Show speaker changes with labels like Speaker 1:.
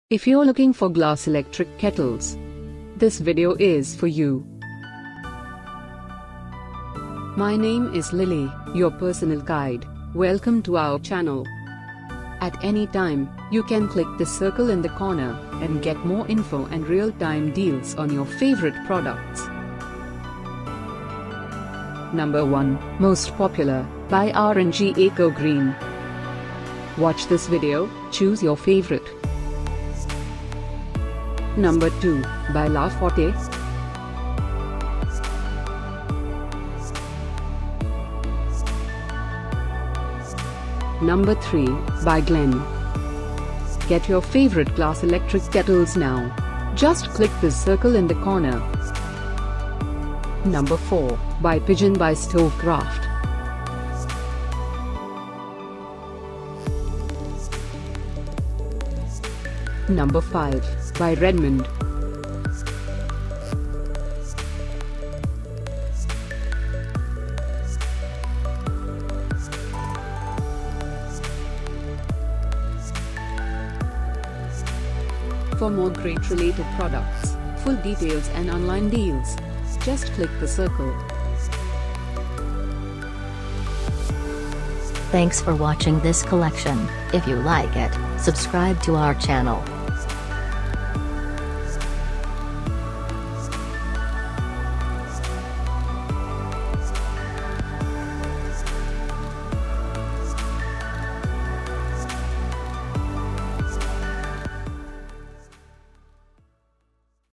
Speaker 1: If you're looking for glass electric kettles, this video is for you. My name is Lily, your personal guide. Welcome to our channel. At any time, you can click the circle in the corner and get more info and real-time deals on your favorite products. Number 1, Most Popular, by RNG EKO Green. Watch this video, choose your favorite. Number 2, by Forte. Number 3, by Glen. Get your favorite glass electric kettles now. Just click the circle in the corner. Number 4, by Pigeon by Stovekraft. Number 5, by Redmond. For more great related products, full details and online deals, just click the circle.
Speaker 2: Thanks for watching this collection. If you like it, subscribe to our channel.